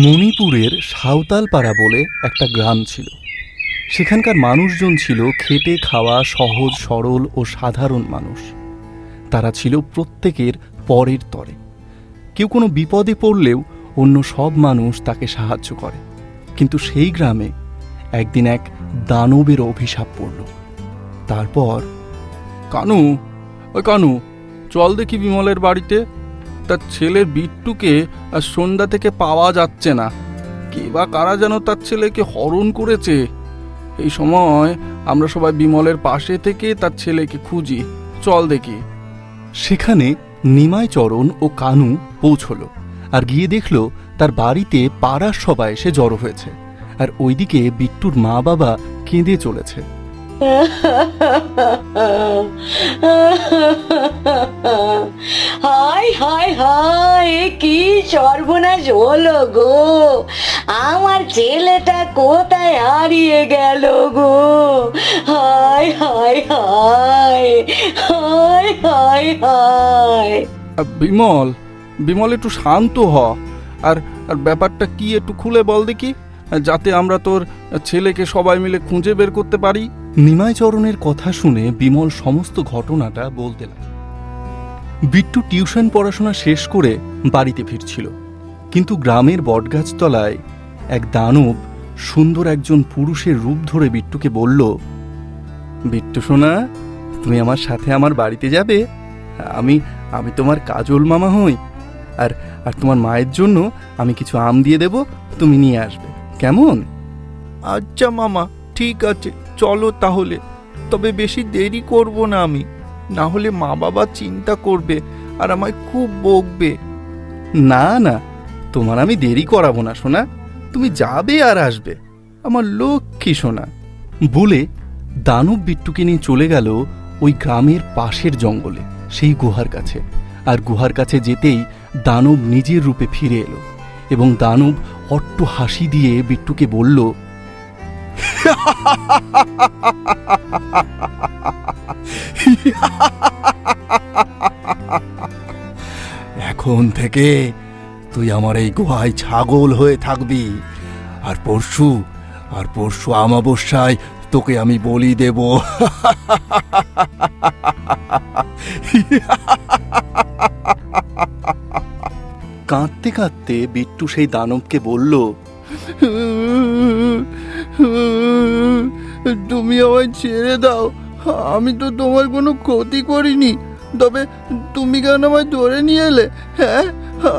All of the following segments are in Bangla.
মণিপুরের সাঁওতালপাড়া বলে একটা গ্রাম ছিল। সেখানকার মানুষজন ছিল খেটে খাওয়া সহজ সরল ও সাধারণ মানুষ। তারা ছিল প্রত্যেকের পরের তরে। কেউ কোনো বিপদে পড়লেও অন্য সব মানুষ তাকে সাহায্য করে। কিন্তু সেই গ্রামে একদিন এক দানবের অভিশাপ পড়ল। তারপর কানু, ওই কানু, চল দেখি বিমলের বাড়িতে। তার ছেলের বিট্টুকে আর সন্ধ্যা থেকে পাওয়া যাচ্ছে না। কে বা কারা যেন তার ছেলেকে হরণ করেছে। এই সময় আমরা সবাই বিমলের পাশে থেকে তার ছেলেকে খুঁজি। চল দেখি। সেখানে নিমাইচরণ ও কানু পৌঁছল আর গিয়ে দেখল তার বাড়িতে পাড়ার সবাই এসে জড়ো হয়েছে, আর ওইদিকে বিট্টুর মা বাবা কেঁদে চলেছে। হায় হায় হায়, কি সর্বনাশ হলো গো! আমার ছেলেটা কোথায় হারিয়ে গেল গো! হায় হায় হায়, হায় হায় হায়। বিমল, বিমল একটু শান্ত হ। আর আর ব্যাপারটা কি একটু খুলে বল দেখি, যাতে আমরা তোর ছেলেকে সবাই মিলে খুঁজে বের করতে পারি। নিমাইচরণের কথা শুনে বিমল সমস্ত ঘটনাটা বলতে লাগল। বিট্টু টিউশন পড়াশোনা শেষ করে বাড়িতে ফিরছিল, কিন্তু গ্রামের বটগাছতলায় এক দানব সুন্দর একজন পুরুষের রূপ ধরে বিট্টুকে বলল, বিট্টু সোনা, তুমি আমার সাথে আমার বাড়িতে যাবে? আমি আমি তোমার কাজল মামা হই, আর আর তোমার মায়ের জন্য আমি কিছু আম দিয়ে দেব, তুমি নিয়ে আসবে, কেমন? আচ্ছা মামা, ঠিক আছে, চলো তাহলে। তবে বেশি দেরি করব না আমি, না হলে মা বাবা চিন্তা করবে আর আমায় খুব বকবে। না না, তোমার আমি দেরি করাবো না সোনা, তুমি যাবে আর আসবে, আমার লক্ষ্মী সোনা। বলে দানব বিট্টুকে নিয়ে চলে গেল ওই গ্রামের পাশের জঙ্গলে, সেই গুহার কাছে। আর গুহার কাছে যেতেই দানব নিজের রূপে ফিরে এলো এবং দানব অট্ট হাসি দিয়ে বিট্টুকে বলল, এখন থেকে তুই আমার এই গুহায় ছাগল হয়ে থাকবি, আর পরশু অমাবস্যায় তোকে আমি বলি দেব। কাঁদতে কাঁদতে বিট্টু সেই দানবকে বলল, তুমি আমায় ছেড়ে দাও, আমি তো তোমার কোনো ক্ষতি করিনি। তবে তুমি কেন আমায় ধরে নিয়ে এলে? হ্যাঁ,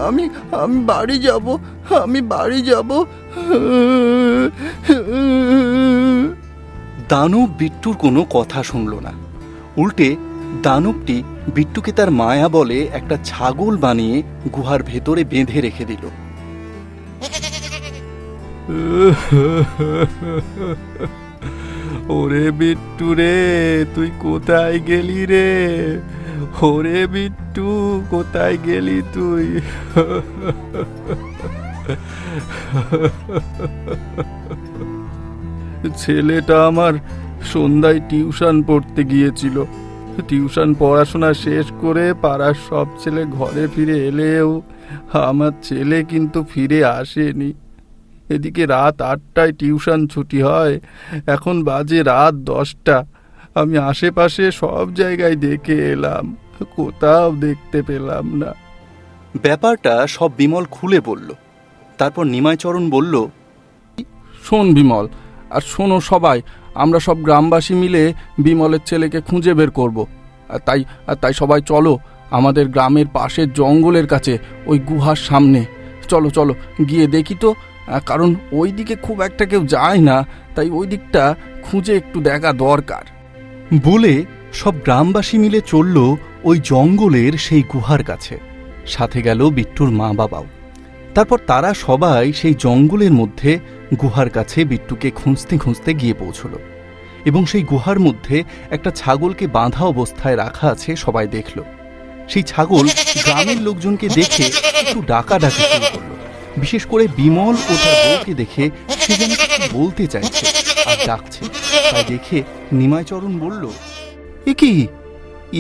আমি আমি বাড়ি যাব, আমি বাড়ি যাব। দানব বিট্টুর কোনো কথা শুনল না। উল্টে দানবটি বিট্টুকে তার মায়া বলে একটা ছাগল বানিয়ে গুহার ভেতরে বেঁধে রেখে দিল। ওরে বিট্টু রে, তুই কোথায় গেলি রে? ওরে বিট্টু, কোথায় গেলি তুই? ছেলেটা আমার সন্ধ্যায় টিউশন পড়তে গিয়েছিল। টিউশন পড়াশোনা শেষ করে পাড়ার সব ছেলে ঘরে ফিরে এলেও আমার ছেলে কিন্তু ফিরে আসেনি। এদিকে রাত 8টায় টিউশন ছুটি হয়, এখন বাজে রাত 10টা। আমি আশেপাশে সব জায়গায় দেখে এলাম, কোথাও দেখতে পেলাম না। ব্যাপারটা সব বিমল খুলে বলল। তারপর নিমাইচরণ বলল, শোন বিমল, আর শোনো সবাই, আমরা সব গ্রামবাসী মিলে বিমলের ছেলেকে খুঁজে বের করব। আর তাই সবাই চলো আমাদের গ্রামের পাশের জঙ্গলের কাছে, ওই গুহার সামনে। চলো চলো গিয়ে দেখি তো, কারণ ওই দিকে খুব একটা কেউ যায় না, তাই ওই দিকটা খুঁজে একটু দেখা দরকার। বলে সব গ্রামবাসী মিলে চলল ওই জঙ্গলের সেই গুহার কাছে। সাথে গেল বিট্টুর মা বাবাও। তারপর তারা সবাই সেই জঙ্গলের মধ্যে গুহার কাছে বিট্টুকে খুঁজতে খুঁজতে গিয়ে পৌঁছল, এবং সেই গুহার মধ্যে একটা ছাগলকে বাঁধা অবস্থায় রাখা আছে সবাই দেখল। সেই ছাগল গ্রামের লোকজনকে দেখে একটু ডাকাডাকি শুরু করলো। বিশেষ করে বিমল ও তার বউকে দেখে সে যেন কিছু বলতে চাইছে আর ডাকছে। তাই দেখে নিমাইচরণ বলল, এ কি,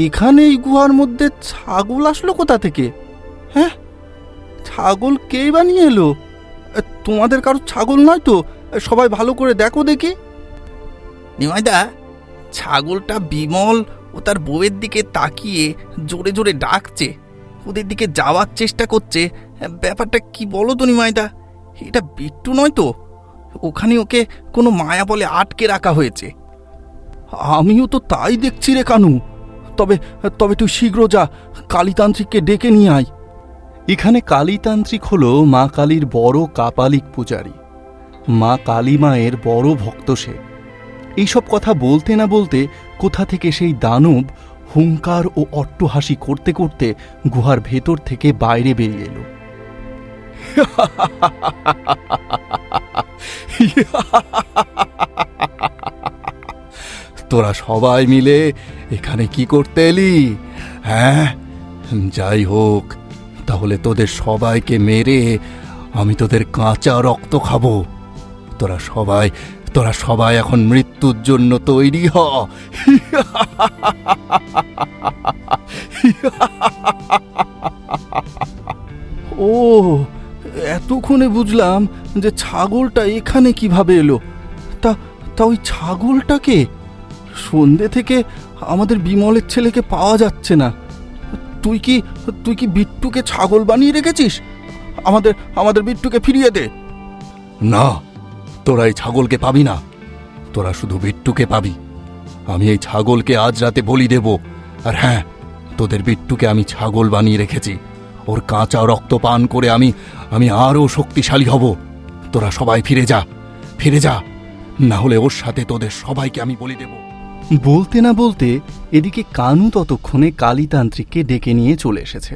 এখানে এই গুহার মধ্যে ছাগল আসলো কোথা থেকে? হ্যাঁ, ছাগল কে বানিয়ে এলো? তোমাদের কারো ছাগল নয় তো? সবাই ভালো করে দেখো দেখি। নিমাইদা, ছাগলটা বিমল ও তার বউয়ের দিকে তাকিয়ে জোরে জোরে ডাকছে, ওদের দিকে যাওয়ার চেষ্টা করছে। ব্যাপারটা কি বলো তো নিমাইদা? এটা বিট্টু নয় তো? ওখানে ওকে কোনো মায়া বলে আটকে রাখা হয়েছে। আমিও তো তাই দেখছি রে কানু। তবে তবে তুই শীঘ্র যা, কালীতান্ত্রিককে ডেকে নিয়ে আয়। এখানে কালীতান্ত্রিক হল মা কালীর বড় কাপালিক পূজারী। মা কালী মায়ের বড় ভক্ত সে। এইসব কথা বলতে না বলতে কোথা থেকে সেই দানব হুঙ্কার ও অট্টহাসি করতে করতে গুহার ভেতর থেকে বাইরে বেরিয়ে এলো। তোরা সবাই মিলে এখানে কি করতে এলি? হ্যাঁ, যাই হোক, তাহলে তোদের সবাইকে মেরে আমি তোদের কাঁচা রক্ত খাবো। তোরা সবাই এখন মৃত্যুর জন্য তৈরি হ। ও, এতক্ষণে বুঝলাম যে ছাগলটা এখানে কিভাবে এলো। তা ওই ছাগলটাকে সন্ধে থেকে আমাদের বিমলের ছেলেকে পাওয়া যাচ্ছে না। তুই কি বিট্টুকে ছাগল বানিয়ে রেখেছিস? আমাদের বিট্টুকে ফিরিয়ে দে। না, তোরা এই ছাগলকে পাবি না, তোরা শুধু বিট্টুকে পাবি। আমি এই ছাগলকে আজ রাতে বলি দেব। আর হ্যাঁ, তোদের বিট্টুকে আমি ছাগল বানিয়ে রেখেছি। ওর কাঁচা রক্ত পান করে আমি আরও শক্তিশালী হব। তোরা সবাই ফিরে যা, না হলে ওর সাথে তোদের সবাইকে আমি বলি দেব। বলতে না বলতে এদিকে কানু ততক্ষণে কালীতান্ত্রিককে ডেকে নিয়ে চলে এসেছে।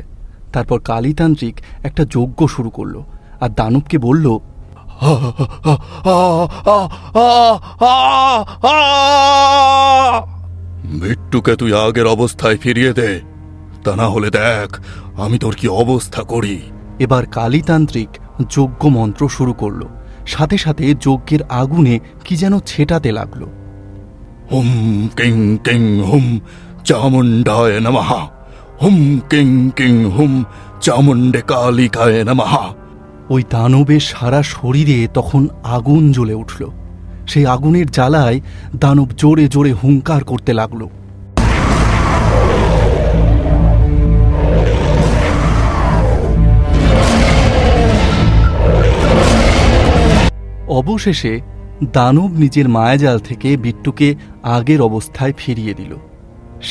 তারপর কালীতান্ত্রিক একটা যজ্ঞ শুরু করলো আর দানবকে বলল, বিট্টুকে তুই আগের অবস্থায় ফিরিয়ে দে, তা না হলে দেখ আমি তোর কি অবস্থা করি। এবার কালীতান্ত্রিক যজ্ঞ মন্ত্র শুরু করল। সাথে সাথে যজ্ঞের আগুনে কি যেন ছেটাতে লাগলো। হুম কিং কিং হুম চামুণ্ডায় নমঃ, হুম কিং কিং হুম চামুণ্ডে কালিকায় নমঃ। ওই দানবের সারা শরীরে তখন আগুন জ্বলে উঠল। সেই আগুনের জ্বালায় দানব জোরে জোরে হুঙ্কার করতে লাগল। অবশেষে দানব নিজের মায়াজাল থেকে বিট্টুকে আগের অবস্থায় ফিরিয়ে দিল।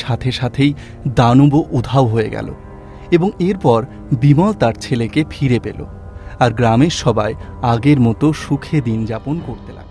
সাথে সাথেই দানবও উধাও হয়ে গেল এবং এরপর বিমল তার ছেলেকে ফিরে পেল আর গ্রামের সবাই আগের মতো সুখে দিন যাপন করতে লাগল।